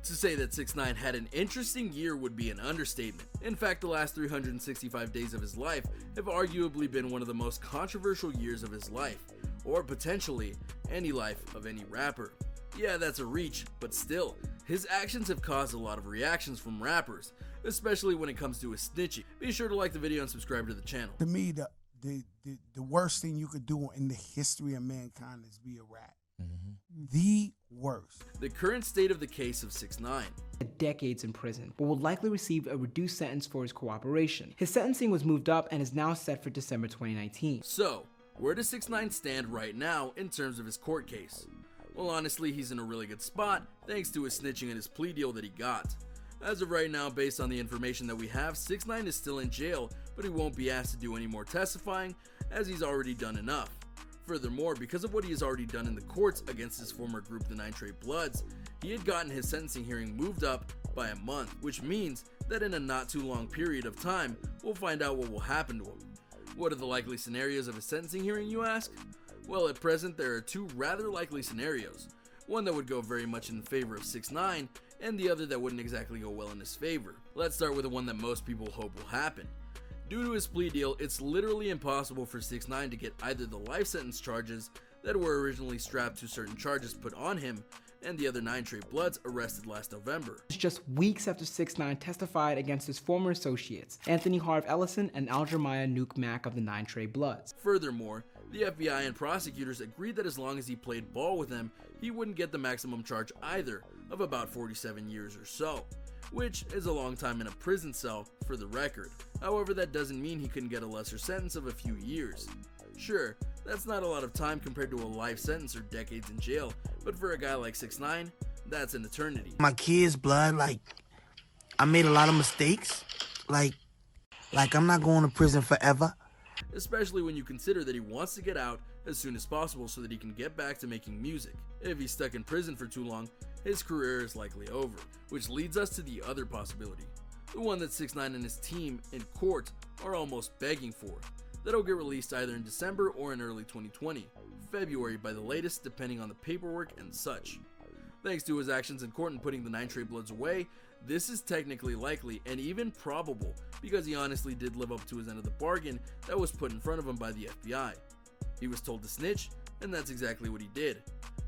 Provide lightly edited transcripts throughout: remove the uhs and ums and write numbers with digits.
To say that 6ix9ine had an interesting year would be an understatement. In fact, the last 365 days of his life have arguably been one of the most controversial years of his life, or potentially any life of any rapper. Yeah, that's a reach, but still, his actions have caused a lot of reactions from rappers, especially when it comes to his snitching. Be sure to like the video and subscribe to the channel. To me, the worst thing you could do in the history of mankind is be a rat. The worst. The current state of the case of 6ix9ine. Decades in prison, but will likely receive a reduced sentence for his cooperation. His sentencing was moved up and is now set for December 2019. So, where does 6ix9ine stand right now in terms of his court case? Well, honestly, he's in a really good spot thanks to his snitching and his plea deal that he got. As of right now, based on the information that we have, 6ix9ine is still in jail, but he won't be asked to do any more testifying as he's already done enough. Furthermore, because of what he has already done in the courts against his former group, the 9 Trey Bloods, he had gotten his sentencing hearing moved up by a month, which means that in a not too long period of time, we'll find out what will happen to him. What are the likely scenarios of his sentencing hearing, you ask? Well, at present, there are two rather likely scenarios. One that would go very much in favor of 6ix9ine, and the other that wouldn't exactly go well in his favor. Let's start with the one that most people hope will happen. Due to his plea deal, it's literally impossible for 6ix9ine to get either the life sentence charges that were originally strapped to certain charges put on him, and the other 9 Trey Bloods arrested last November. Just weeks after 6ix9ine testified against his former associates, Anthony Harv Ellison and Aljamiah Nuke Mack of the 9 Trey Bloods. Furthermore, the FBI and prosecutors agreed that as long as he played ball with them, he wouldn't get the maximum charge either, of about 47 years or so, which is a long time in a prison cell for the record. However, that doesn't mean he couldn't get a lesser sentence of a few years. Sure, that's not a lot of time compared to a life sentence or decades in jail, but for a guy like 6ix9ine, that's an eternity. My kid's blood, I made a lot of mistakes. Like I'm not going to prison forever. Especially when you consider that he wants to get out as soon as possible so that he can get back to making music. If he's stuck in prison for too long, his career is likely over, which leads us to the other possibility, the one that 6ix9ine and his team in court are almost begging for. That'll get released either in December or in early 2020, February by the latest depending on the paperwork and such. Thanks to his actions in court and putting the 9 Trey Bloods away, this is technically likely and even probable because he honestly did live up to his end of the bargain that was put in front of him by the FBI. He was told to snitch, and that's exactly what he did.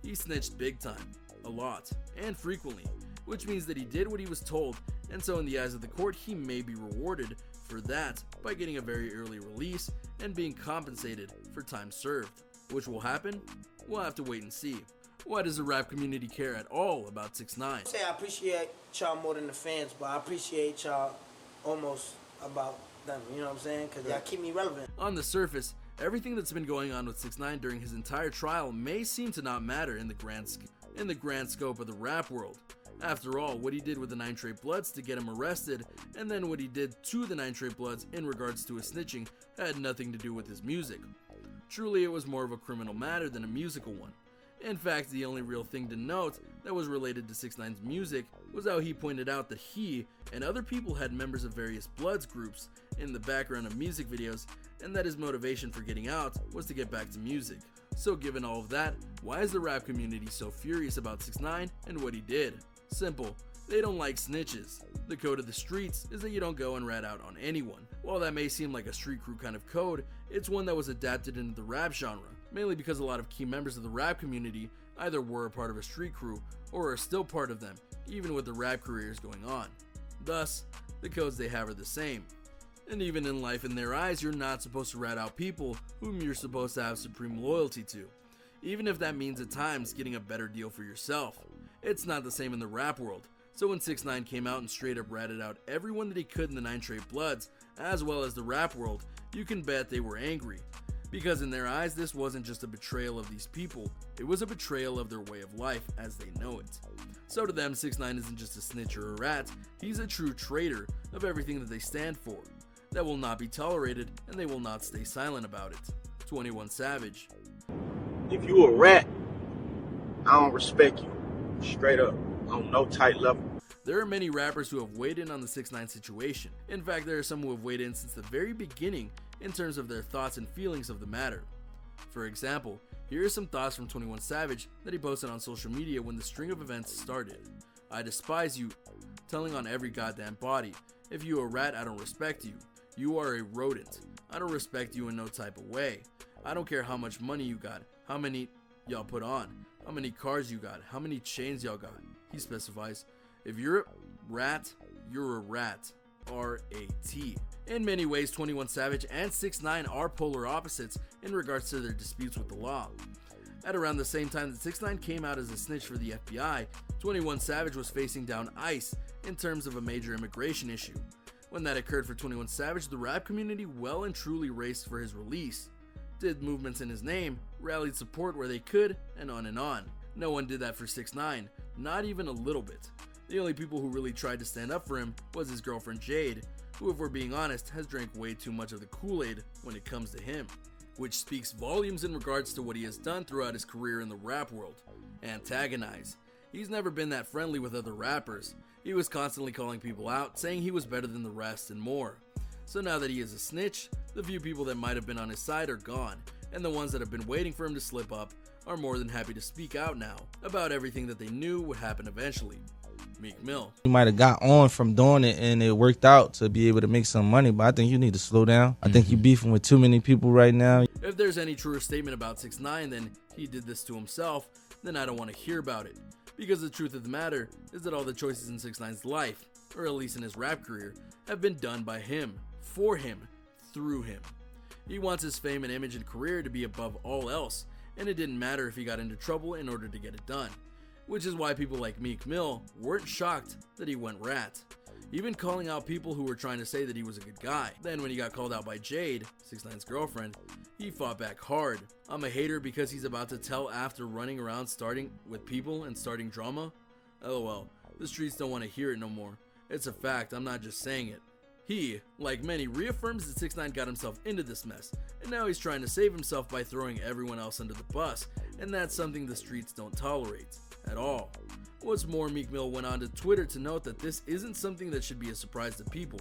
He snitched big time, a lot, and frequently, which means that he did what he was told, and so in the eyes of the court he may be rewarded for that by getting a very early release and being compensated for time served. Which will happen? We'll have to wait and see. Why does the rap community care at all about 6ix9ine? Say I appreciate y'all more than the fans, but I appreciate y'all almost about them, you know what I'm saying? Because y'all keep me relevant. On the surface, everything that's been going on with 6ix9ine during his entire trial may seem to not matter in the grand scope of the rap world. After all, what he did with the 9 Trey Bloods to get him arrested, and then what he did to the 9 Trey Bloods in regards to his snitching, had nothing to do with his music. Truly, it was more of a criminal matter than a musical one. In fact, the only real thing to note that was related to 6ix9ine's music was how he pointed out that he and other people had members of various Bloods groups in the background of music videos, and that his motivation for getting out was to get back to music. So given all of that, why is the rap community so furious about 6ix9ine and what he did? Simple, they don't like snitches. The code of the streets is that you don't go and rat out on anyone. While that may seem like a street crew kind of code, it's one that was adapted into the rap genre, mainly because a lot of key members of the rap community either were a part of a street crew or are still part of them, even with the rap careers going on. Thus, the codes they have are the same. And even in life, in their eyes, you're not supposed to rat out people whom you're supposed to have supreme loyalty to, even if that means at times getting a better deal for yourself. It's not the same in the rap world. So when 6ix9ine came out and straight up ratted out everyone that he could in the 9 Trey Bloods, as well as the rap world, you can bet they were angry. Because in their eyes, this wasn't just a betrayal of these people, it was a betrayal of their way of life as they know it. So to them, 6ix9ine isn't just a snitch or a rat, he's a true traitor of everything that they stand for. That will not be tolerated, and they will not stay silent about it. 21 Savage. If you a rat, I don't respect you. Straight up, on no tight level. There are many rappers who have weighed in on the 6ix9ine situation. In fact, there are some who have weighed in since the very beginning in terms of their thoughts and feelings of the matter. For example, here are some thoughts from 21 Savage that he posted on social media when the string of events started. I despise you, telling on every goddamn body. If you a rat, I don't respect you. You are a rodent. I don't respect you in no type of way. I don't care how much money you got, how many y'all put on, how many cars you got, how many chains y'all got. He specifies, if you're a rat, you're a rat. R-A-T. In many ways, 21 Savage and 6ix9ine are polar opposites in regards to their disputes with the law. At around the same time that 6ix9ine came out as a snitch for the FBI, 21 Savage was facing down ICE in terms of a major immigration issue. When that occurred for 21 Savage, the rap community well and truly raced for his release, did movements in his name, rallied support where they could, and on and on. No one did that for 6ix9ine, not even a little bit. The only people who really tried to stand up for him was his girlfriend Jade, who, if we're being honest, has drank way too much of the Kool-Aid when it comes to him, which speaks volumes in regards to what he has done throughout his career in the rap world. Antagonize. He's never been that friendly with other rappers. He was constantly calling people out, saying he was better than the rest and more. So now that he is a snitch, the few people that might have been on his side are gone, and the ones that have been waiting for him to slip up are more than happy to speak out now about everything that they knew would happen eventually. Meek Mill. You might have got on from doing it and it worked out to be able to make some money, but I think you need to slow down. I think you're beefing with too many people right now. If there's any truer statement about 6ix9ine than he did this to himself, then I don't want to hear about it. Because the truth of the matter is that all the choices in 6ix9ine's life, or at least in his rap career, have been done by him, for him, through him. He wants his fame and image and career to be above all else, and it didn't matter if he got into trouble in order to get it done. Which is why people like Meek Mill weren't shocked that he went rat, even calling out people who were trying to say that he was a good guy. Then when he got called out by Jade, 6ix9ine's girlfriend, he fought back hard. I'm a hater because he's about to tell after running around starting with people and starting drama? LOL, the streets don't want to hear it no more. It's a fact, I'm not just saying it. He, like many, reaffirms that 6ix9ine got himself into this mess, and now he's trying to save himself by throwing everyone else under the bus, and that's something the streets don't tolerate. At all. What's more, Meek Mill went on to Twitter to note that this isn't something that should be a surprise to people.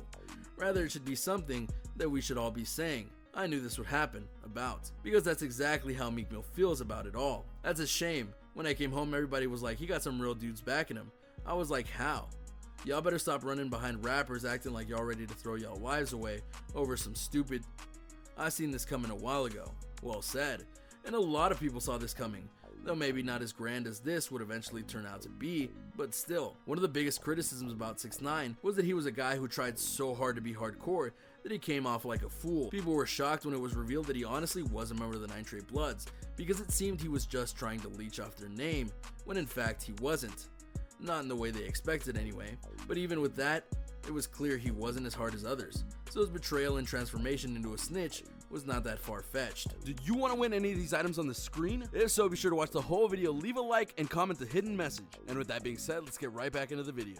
Rather, it should be something that we should all be saying, I knew this would happen, about. Because that's exactly how Meek Mill feels about it all. That's a shame. When I came home, everybody was like, he got some real dudes backing him. I was like, how? Y'all better stop running behind rappers acting like y'all ready to throw y'all wives away over some stupid... I seen this coming a while ago. Well said. And a lot of people saw this coming. Though maybe not as grand as this would eventually turn out to be, but still. One of the biggest criticisms about 6ix9ine was that he was a guy who tried so hard to be hardcore that he came off like a fool. People were shocked when it was revealed that he honestly was a member of the 9 Trey Bloods, because it seemed he was just trying to leech off their name, when in fact he wasn't. Not in the way they expected anyway, but even with that, it was clear he wasn't as hard as others, so his betrayal and transformation into a snitch was not that far-fetched. Did you want to win any of these items on the screen? If so, be sure to watch the whole video, leave a like, and comment the hidden message. And with that being said, let's get right back into the video.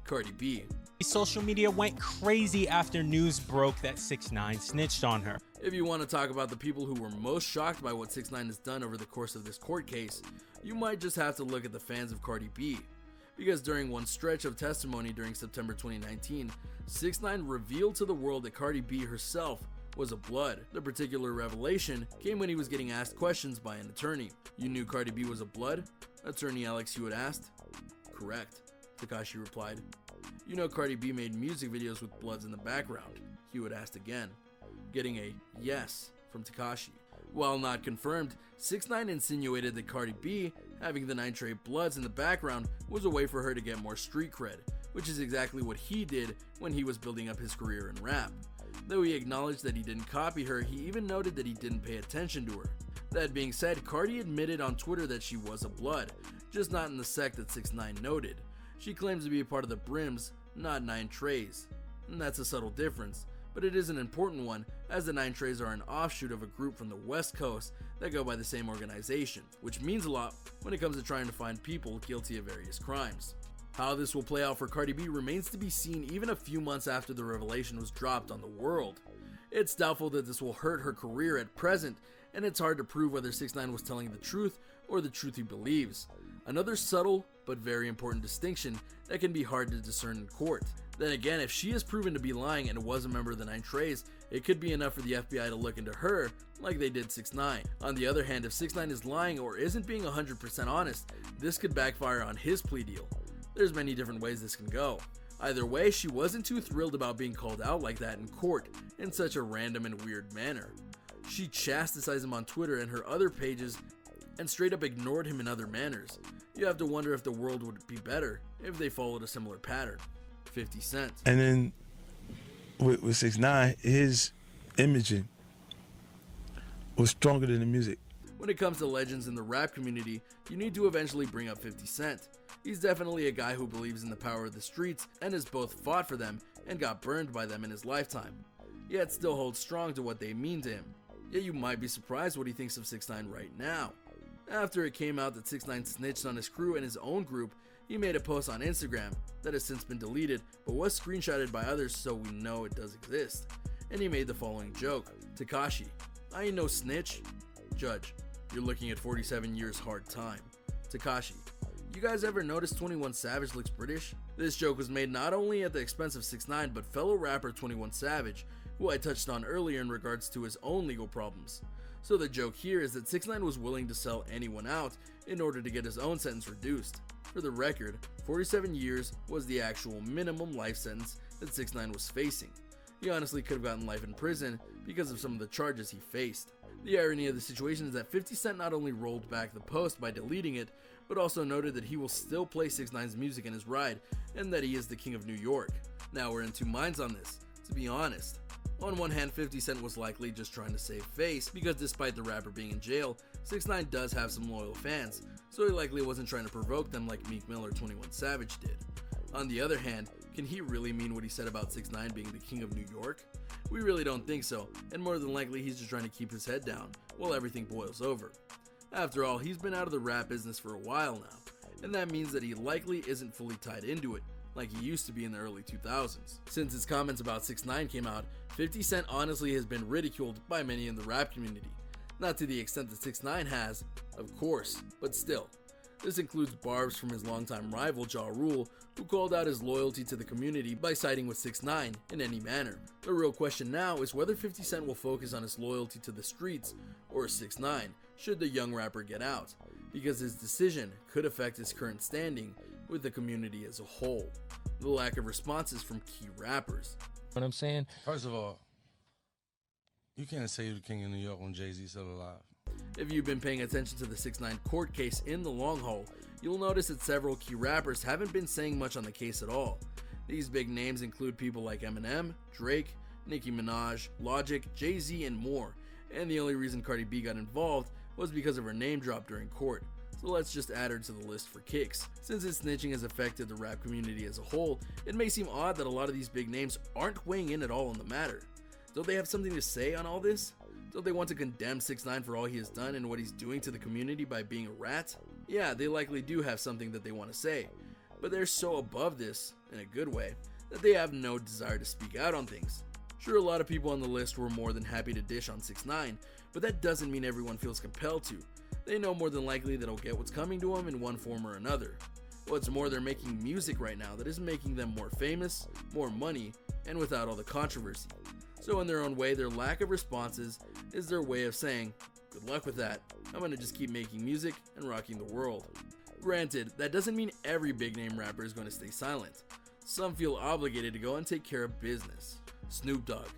Cardi B. Social media went crazy after news broke that 6ix9ine snitched on her. If you want to talk about the people who were most shocked by what 6ix9ine has done over the course of this court case, you might just have to look at the fans of Cardi B. Because during one stretch of testimony during September 2019, 6ix9ine revealed to the world that Cardi B herself was a blood. The particular revelation came when he was getting asked questions by an attorney. You knew Cardi B was a blood? Attorney Alex Hewitt asked. Correct, Tekashi replied. You know Cardi B made music videos with bloods in the background? Hewitt asked again, getting a yes from Tekashi. While not confirmed, 6ix9ine insinuated that Cardi B having the 9 Trey Bloods in the background was a way for her to get more street cred, which is exactly what he did when he was building up his career in rap. Though he acknowledged that he didn't copy her, he even noted that he didn't pay attention to her. That being said, Cardi admitted on Twitter that she was a blood, just not in the sect that 6ix9ine noted. She claims to be a part of the Brims, not 9 Treys. And that's a subtle difference, but it is an important one, as the 9 Treys are an offshoot of a group from the West Coast that go by the same organization, which means a lot when it comes to trying to find people guilty of various crimes. How this will play out for Cardi B remains to be seen even a few months after the revelation was dropped on the world. It's doubtful that this will hurt her career at present, and it's hard to prove whether 6ix9ine was telling the truth or the truth he believes. Another subtle but very important distinction that can be hard to discern in court. Then again, if she is proven to be lying and was a member of the 9 Treys, it could be enough for the FBI to look into her like they did 6ix9ine. On the other hand, if 6ix9ine is lying or isn't being 100% honest, this could backfire on his plea deal. There's many different ways this can go. Either way, she wasn't too thrilled about being called out like that in court in such a random and weird manner. She chastised him on Twitter and her other pages and straight up ignored him in other manners. You have to wonder if the world would be better if they followed a similar pattern. 50 Cent. And then with 6ix9ine, his imaging was stronger than the music. When it comes to legends in the rap community, you need to eventually bring up 50 Cent. He's definitely a guy who believes in the power of the streets and has both fought for them and got burned by them in his lifetime, yet still holds strong to what they mean to him. Yet you might be surprised what he thinks of 6ix9ine right now. After it came out that 6ix9ine snitched on his crew and his own group, he made a post on Instagram that has since been deleted but was screenshotted by others so we know it does exist. And he made the following joke: Tekashi, I ain't no snitch. Judge, you're looking at 47 years hard time. Tekashi, you guys ever notice 21 Savage looks British? This joke was made not only at the expense of 6ix9ine but fellow rapper 21 Savage, who I touched on earlier in regards to his own legal problems. So the joke here is that 6ix9ine was willing to sell anyone out in order to get his own sentence reduced. For the record, 47 years was the actual minimum life sentence that 6ix9ine was facing. He honestly could have gotten life in prison because of some of the charges he faced. The irony of the situation is that 50 Cent not only rolled back the post by deleting it, but also noted that he will still play 6ix9ine's music in his ride and that he is the king of New York. Now we're in two minds on this, to be honest. On one hand, 50 Cent was likely just trying to save face because despite the rapper being in jail, 6ix9ine does have some loyal fans, so he likely wasn't trying to provoke them like Meek Mill or 21 Savage did. On the other hand, can he really mean what he said about 6ix9ine being the king of New York? We really don't think so, and more than likely he's just trying to keep his head down while everything boils over. After all, he's been out of the rap business for a while now, and that means that he likely isn't fully tied into it like he used to be in the early 2000s. Since his comments about 6ix9ine came out, 50 Cent honestly has been ridiculed by many in the rap community. Not to the extent that 6ix9ine has, of course, but still. This includes barbs from his longtime rival Ja Rule, who called out his loyalty to the community by siding with 6ix9ine in any manner. The real question now is whether 50 Cent will focus on his loyalty to the streets or 6ix9ine should the young rapper get out, because his decision could affect his current standing with the community as a whole. The lack of responses from key rappers. What I'm saying? First of all, you can't say you're the king of New York when Jay-Z's still alive. If you've been paying attention to the 6ix9ine court case in the long haul, you'll notice that several key rappers haven't been saying much on the case at all. These big names include people like Eminem, Drake, Nicki Minaj, Logic, Jay-Z, and more, and the only reason Cardi B got involved was because of her name drop during court. So let's just add her to the list for kicks. Since his snitching has affected the rap community as a whole, it may seem odd that a lot of these big names aren't weighing in at all on the matter. Don't they have something to say on all this? Don't they want to condemn 6ix9ine for all he has done and what he's doing to the community by being a rat? Yeah, they likely do have something that they want to say, but they're so above this, in a good way, that they have no desire to speak out on things. Sure, a lot of people on the list were more than happy to dish on 6ix9ine, but that doesn't mean everyone feels compelled to. They know more than likely that he'll get what's coming to them in one form or another. What's more, they're making music right now that is making them more famous, more money, and without all the controversy. So in their own way, their lack of responses is their way of saying, good luck with that, I'm gonna just keep making music and rocking the world. Granted, that doesn't mean every big name rapper is gonna stay silent. Some feel obligated to go and take care of business. Snoop Dogg.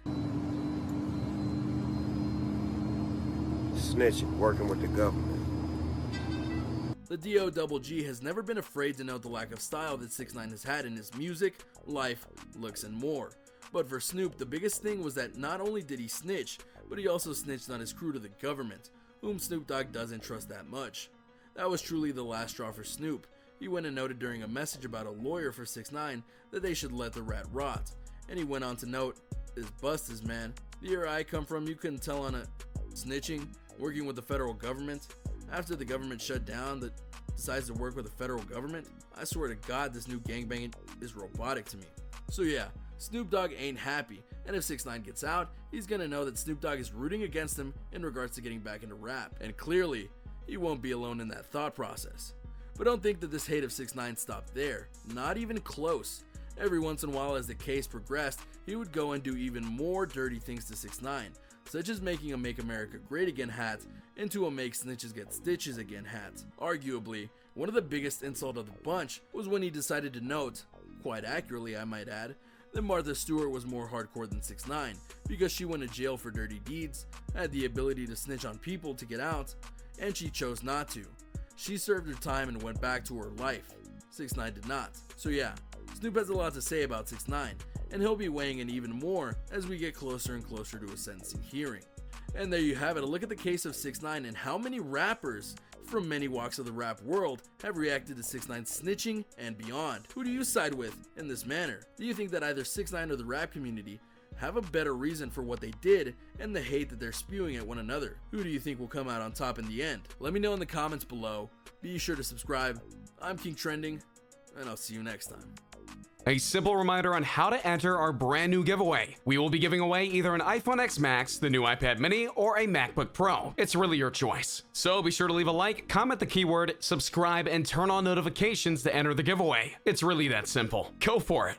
Snitching, working with the government. The D.O.G.G. has never been afraid to note the lack of style that 6ix9ine has had in his music, life, looks, and more. But for Snoop, the biggest thing was that not only did he snitch, but he also snitched on his crew to the government, whom Snoop Dogg doesn't trust that much. That was truly the last straw for Snoop. He went and noted during a message about a lawyer for 6ix9ine that they should let the rat rot. And he went on to note, "This bust is, man. The area I come from, you couldn't tell on a snitching, working with the federal government. After the government shut down, that decides to work with the federal government. I swear to God, this new gangbanging is robotic to me." So yeah, Snoop Dogg ain't happy, and if 6ix9ine gets out, he's gonna know that Snoop Dogg is rooting against him in regards to getting back into rap, and clearly, he won't be alone in that thought process. But don't think that this hate of 6ix9ine stopped there, not even close. Every once in a while as the case progressed, he would go and do even more dirty things to 6ix9ine, such as making a Make America Great Again hat into a Make Snitches Get Stitches Again hat. Arguably, one of the biggest insults of the bunch was when he decided to note, quite accurately I might add, that Martha Stewart was more hardcore than 6ix9ine because she went to jail for dirty deeds, had the ability to snitch on people to get out, and she chose not to. She served her time and went back to her life. 6ix9ine did not. So yeah, Snoop has a lot to say about 6ix9ine, and he'll be weighing in even more as we get closer and closer to a sentencing hearing. And there you have it, a look at the case of 6ix9ine and how many rappers from many walks of the rap world have reacted to 6ix9ine snitching and beyond. Who do you side with in this manner? Do you think that either 6ix9ine or the rap community have a better reason for what they did and the hate that they're spewing at one another? Who do you think will come out on top in the end? Let me know in the comments below. Be sure to subscribe. I'm King Trending, and I'll see you next time. A simple reminder on how to enter our brand new giveaway. We will be giving away either an iPhone X Max, the new iPad mini, or a MacBook Pro. It's really your choice. So be sure to leave a like, comment the keyword, subscribe, and turn on notifications to enter the giveaway. It's really that simple. Go for it.